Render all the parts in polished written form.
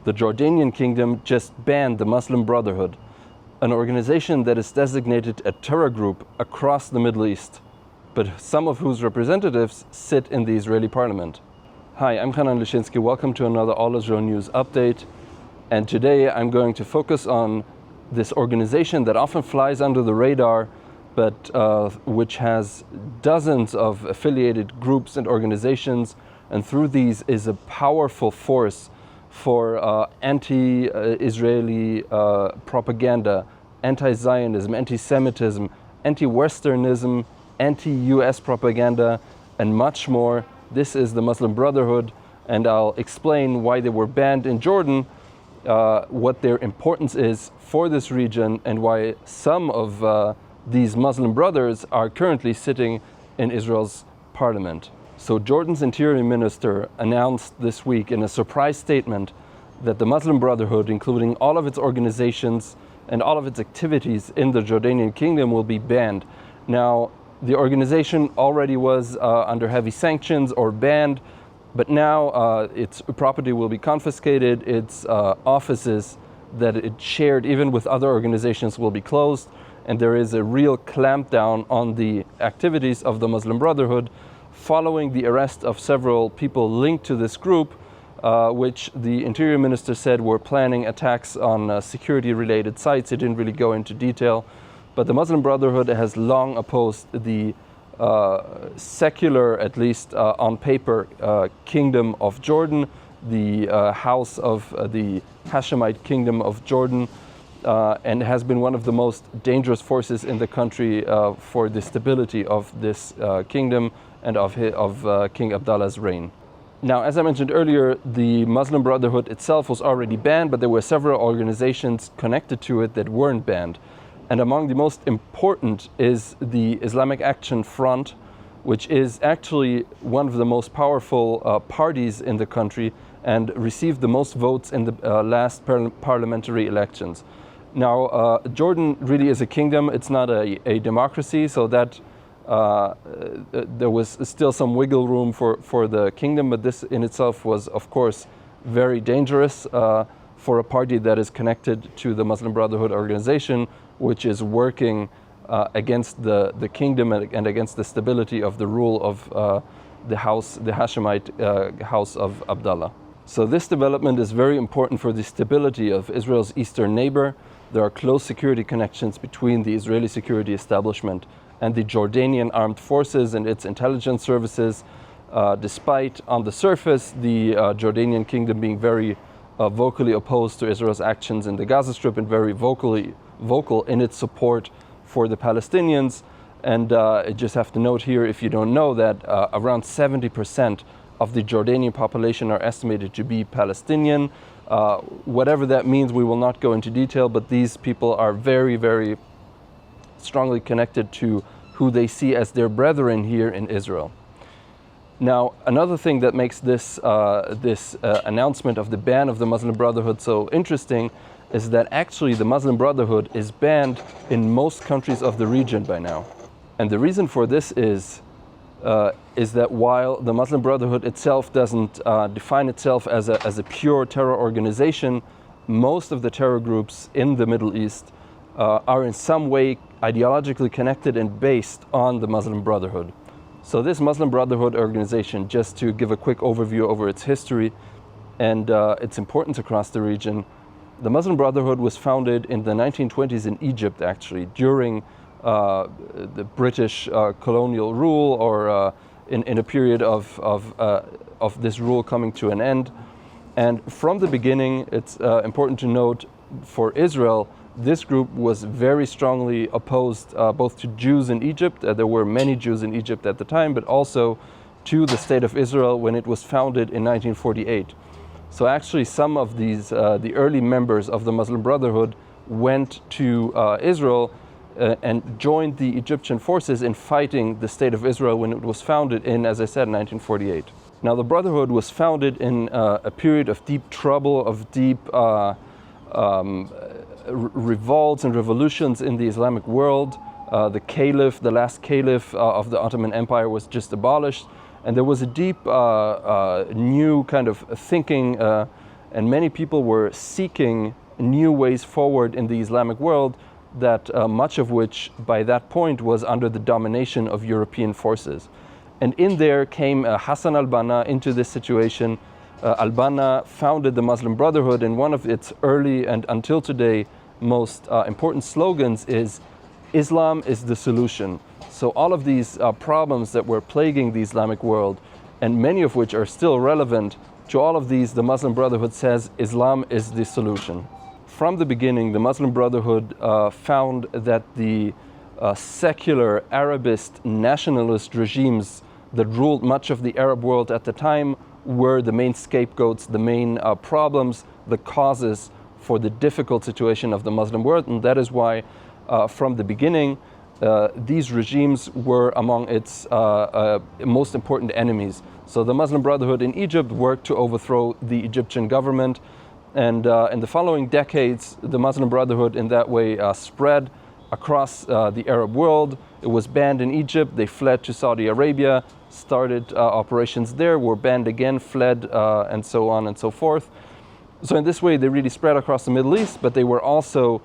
the Jordanian kingdom just banned the Muslim Brotherhood, an organization that is designated a terror group across the Middle East, but some of whose representatives sit in the Israeli parliament. Hi, I'm Hanab Lischinsky. Welcome to another All Israel News update. And today I'm going to focus on this organization that often flies under the radar, but which has dozens of affiliated groups and organizations, and through these is a powerful force for anti-Israeli propaganda, anti-Zionism, anti-Semitism, anti-Westernism, anti-US propaganda, and much more. This is the Muslim Brotherhood, and I'll explain why they were banned in Jordan, what their importance is for this region, and why some of these Muslim brothers are currently sitting in Israel's parliament. So Jordan's Interior Minister announced this week in a surprise statement that the Muslim Brotherhood, including all of its organizations and all of its activities in the Jordanian kingdom, will be banned. Now, the organization already was under heavy sanctions or banned, but now its property will be confiscated, its offices that it shared even with other organizations will be closed, and there is a real clampdown on the activities of the Muslim Brotherhood following the arrest of several people linked to this group, which the Interior Minister said were planning attacks on security-related sites. He didn't really go into detail, but the Muslim Brotherhood has long opposed the secular, at least on paper, Kingdom of Jordan, the house of the Hashemite Kingdom of Jordan, and has been one of the most dangerous forces in the country for the stability of this kingdom and of King Abdullah's reign. Now, as I mentioned earlier, the Muslim Brotherhood itself was already banned, but there were several organizations connected to it that weren't banned. And among the most important is the Islamic Action Front, which is actually one of the most powerful parties in the country and received the most votes in the last parliamentary elections. Now, Jordan really is a kingdom. It's not a democracy, so that there was still some wiggle room for the kingdom, but this in itself was, of course, very dangerous for a party that is connected to the Muslim Brotherhood organization, which is working against the kingdom and against the stability of the rule of the Hashemite house of Abdullah. So this development is very important for the stability of Israel's eastern neighbor. There are close security connections between the Israeli security establishment and the Jordanian armed forces and its intelligence services, despite on the surface the Jordanian kingdom being very vocally opposed to Israel's actions in the Gaza Strip and very vocal in its support for the Palestinians. And I just have to note here, if you don't know, that around 70% of the Jordanian population are estimated to be Palestinian. Whatever that means, we will not go into detail, but these people are very, very strongly connected to who they see as their brethren here in Israel. Now, another thing that makes this announcement of the ban of the Muslim Brotherhood so interesting is that actually the Muslim Brotherhood is banned in most countries of the region by now. And the reason for this is that while the Muslim Brotherhood itself doesn't define itself as a pure terror organization, most of the terror groups in the Middle East are in some way ideologically connected and based on the Muslim Brotherhood. So this Muslim Brotherhood organization, just to give a quick overview over its history and its importance across the region, the Muslim Brotherhood was founded in the 1920s in Egypt, actually, during the British colonial rule, or in a period of this rule coming to an end. And from the beginning, it's important to note, for Israel, this group was very strongly opposed both to Jews in Egypt. There were many Jews in Egypt at the time, but also to the State of Israel when it was founded in 1948. So actually some of these, the early members of the Muslim Brotherhood went to Israel and joined the Egyptian forces in fighting the State of Israel when it was founded in, as I said, 1948. Now, the Brotherhood was founded in a period of deep trouble, of deep revolts and revolutions in the Islamic world. The caliph, the last caliph of the Ottoman Empire, was just abolished, and there was a deep new kind of thinking And many people were seeking new ways forward in the Islamic world, that much of which by that point was under the domination of European forces. And in there came Hassan al-Banna into this situation. Al-Banna founded the Muslim Brotherhood, and one of its early and until today most important slogans is Islam is the solution. So all of these problems that were plaguing the Islamic world, and many of which are still relevant, to all of these the Muslim Brotherhood says Islam is the solution. From the beginning, the Muslim Brotherhood found that the secular Arabist nationalist regimes that ruled much of the Arab world at the time were the main scapegoats, the main problems, the causes for the difficult situation of the Muslim world. And that is why from the beginning these regimes were among its most important enemies. So the Muslim Brotherhood in Egypt worked to overthrow the Egyptian government, and in the following decades the Muslim Brotherhood in that way spread across the Arab world. It was banned in Egypt, they fled to Saudi Arabia, started operations there, were banned again, fled, and so on and so forth. So in this way they really spread across the Middle East, but they were also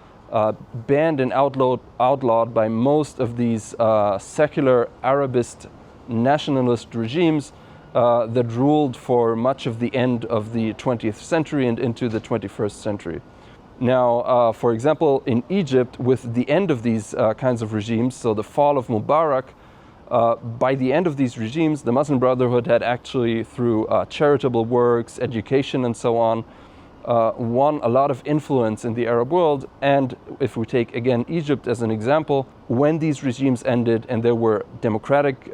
banned and outlawed by most of these secular Arabist nationalist regimes that ruled for much of the end of the 20th century and into the 21st century. Now, for example, in Egypt, with the end of these kinds of regimes, so the fall of Mubarak, by the end of these regimes, the Muslim Brotherhood had actually, through charitable works, education, and so on, won a lot of influence in the Arab world. And if we take again Egypt as an example, when these regimes ended and there were democratic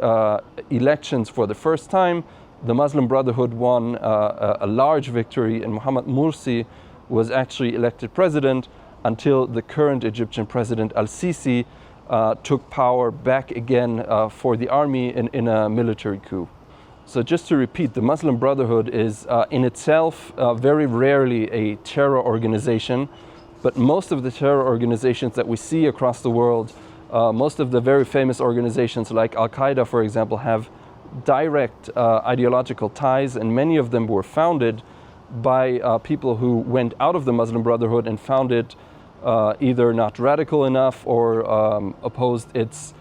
elections for the first time, the Muslim Brotherhood won a large victory, and Mohammed Morsi was actually elected president until the current Egyptian president al-Sisi took power back again for the army in a military coup. So just to repeat, the Muslim Brotherhood is in itself very rarely a terror organization, but most of the terror organizations that we see across the world, most of the very famous organizations like Al-Qaeda, for example, have direct ideological ties, and many of them were founded by people who went out of the Muslim Brotherhood and found it either not radical enough or opposed its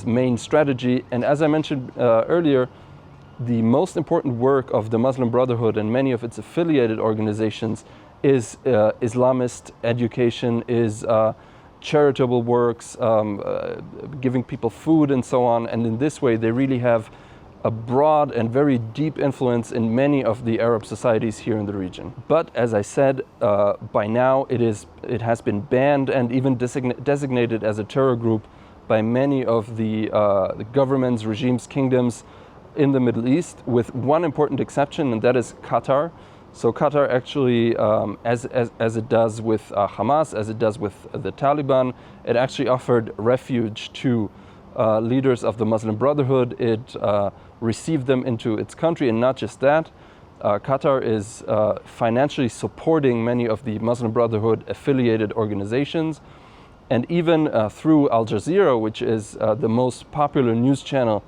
main strategy. And as I mentioned earlier, the most important work of the Muslim Brotherhood and many of its affiliated organizations is Islamist education, is charitable works, giving people food and so on. And in this way, they really have a broad and very deep influence in many of the Arab societies here in the region. But as I said, by now it has been banned and even designated as a terror group by many of the governments, regimes, kingdoms in the Middle East, with one important exception, and that is Qatar. So Qatar actually, as it does with Hamas, as it does with the Taliban, it actually offered refuge to leaders of the Muslim Brotherhood. It received them into its country, and not just that, Qatar is financially supporting many of the Muslim Brotherhood affiliated organizations, and even through Al Jazeera, which is the most popular news channel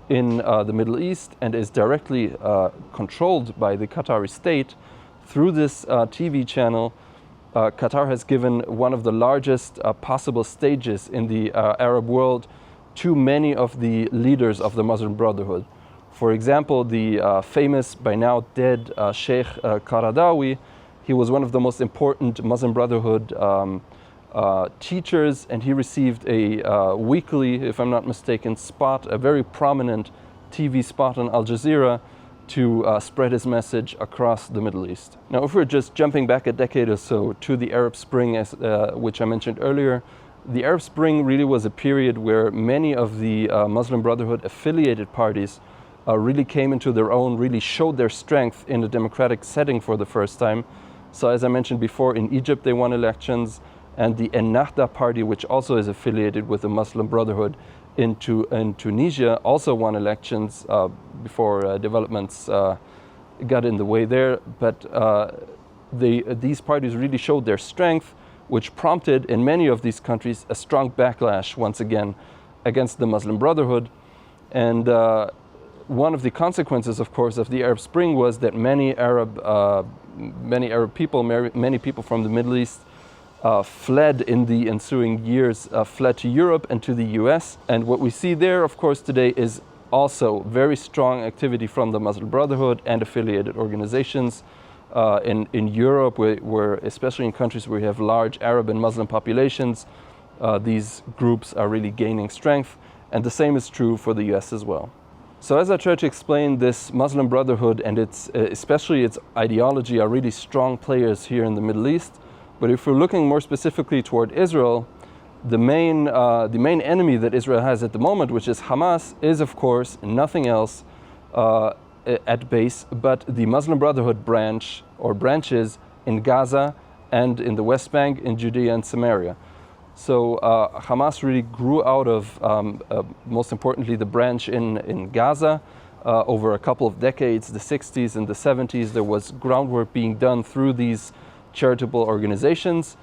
in the Middle East and is directly controlled by the Qatari state. Through this TV channel, Qatar has given one of the largest possible stages in the Arab world to many of the leaders of the Muslim Brotherhood. For example, the famous, by now dead, Sheikh Qaradawi, he was one of the most important Muslim Brotherhood teachers, and he received a weekly, if I'm not mistaken, spot, a very prominent TV spot on Al Jazeera to spread his message across the Middle East. Now, if we're just jumping back a decade or so to the Arab Spring, which I mentioned earlier, the Arab Spring really was a period where many of the Muslim Brotherhood affiliated parties really came into their own, really showed their strength in a democratic setting for the first time. So as I mentioned before, in Egypt they won elections, and the Ennahda party, which also is affiliated with the Muslim Brotherhood in Tunisia, also won elections before developments got in the way there. But these parties really showed their strength, which prompted in many of these countries a strong backlash once again against the Muslim Brotherhood. And one of the consequences, of course, of the Arab Spring was that many people from the Middle East fled in the ensuing years, fled to Europe and to the US. And what we see there, of course, today is also very strong activity from the Muslim Brotherhood and affiliated organizations. In Europe, where especially in countries where you have large Arab and Muslim populations, these groups are really gaining strength, and the same is true for the US as well. So as I try to explain, this Muslim Brotherhood and especially its ideology are really strong players here in the Middle East. But if we're looking more specifically toward Israel, the main enemy that Israel has at the moment, which is Hamas, is of course nothing else at base but the Muslim Brotherhood branch or branches in Gaza and in the West Bank, in Judea and Samaria. So Hamas really grew out of, most importantly, the branch in Gaza over a couple of decades, the 60s and the 70s. There was groundwork being done through these charitable organizations.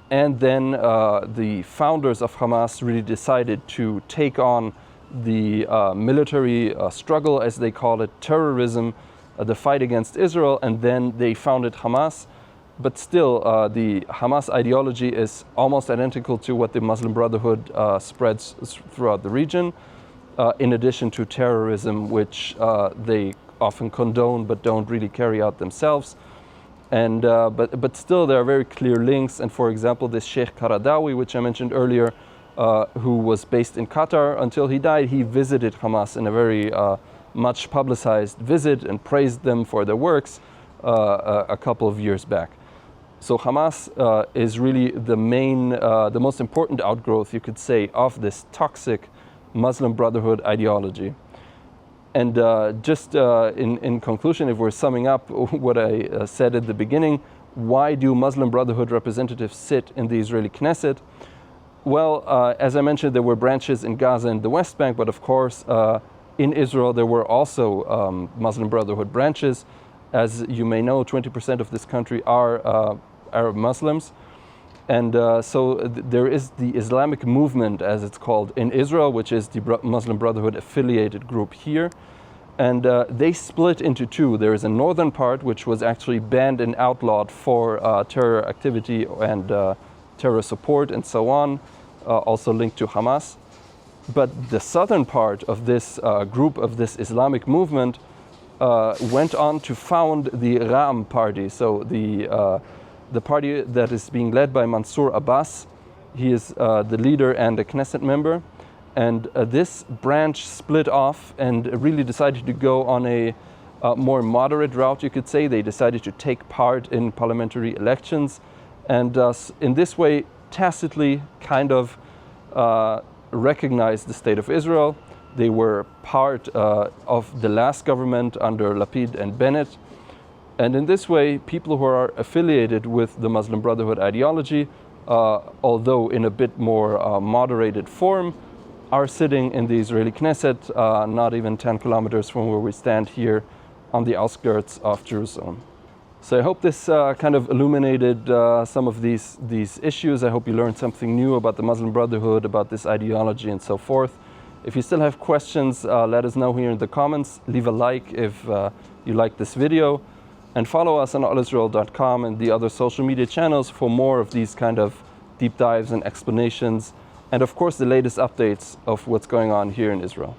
And then the founders of Hamas really decided to take on the military struggle, as they call it, terrorism, the fight against Israel, and then they founded Hamas. But still, the Hamas ideology is almost identical to what the Muslim Brotherhood spreads throughout the region, in addition to terrorism, which they often condone but don't really carry out themselves. And but still, there are very clear links. And for example, this Sheikh Qaradawi, which I mentioned earlier, who was based in Qatar until he died, he visited Hamas in a very much publicized visit and praised them for their works a couple of years back. So Hamas is really the most important outgrowth, you could say, of this toxic Muslim Brotherhood ideology. And just in conclusion, if we're summing up what I said at the beginning, why do Muslim Brotherhood representatives sit in the Israeli Knesset? Well, as I mentioned, there were branches in Gaza and the West Bank, but of course, in Israel, there were also Muslim Brotherhood branches. As you may know, 20% of this country are Arab Muslims. And so there is the Islamic movement, as it's called, in Israel, which is the Muslim Brotherhood affiliated group here. And they split into two. There is a northern part, which was actually banned and outlawed for terror activity and terror support and so on, also linked to Hamas. But the southern part of this group, of this Islamic movement, went on to found the Ram party. So the party that is being led by Mansour Abbas. He is the leader and a Knesset member. And this branch split off and really decided to go on a more moderate route, you could say. They decided to take part in parliamentary elections. And in this way, tacitly kind of recognized the state of Israel. They were part of the last government under Lapid and Bennett. And in this way, people who are affiliated with the Muslim Brotherhood ideology, although in a bit more moderated form, are sitting in the Israeli Knesset, not even 10 kilometers from where we stand here on the outskirts of Jerusalem. So I hope this kind of illuminated some of these issues. I hope you learned something new about the Muslim Brotherhood, about this ideology and so forth. If you still have questions, let us know here in the comments. Leave a like if you like this video. And follow us on allisrael.com and the other social media channels for more of these kind of deep dives and explanations. And of course, the latest updates of what's going on here in Israel.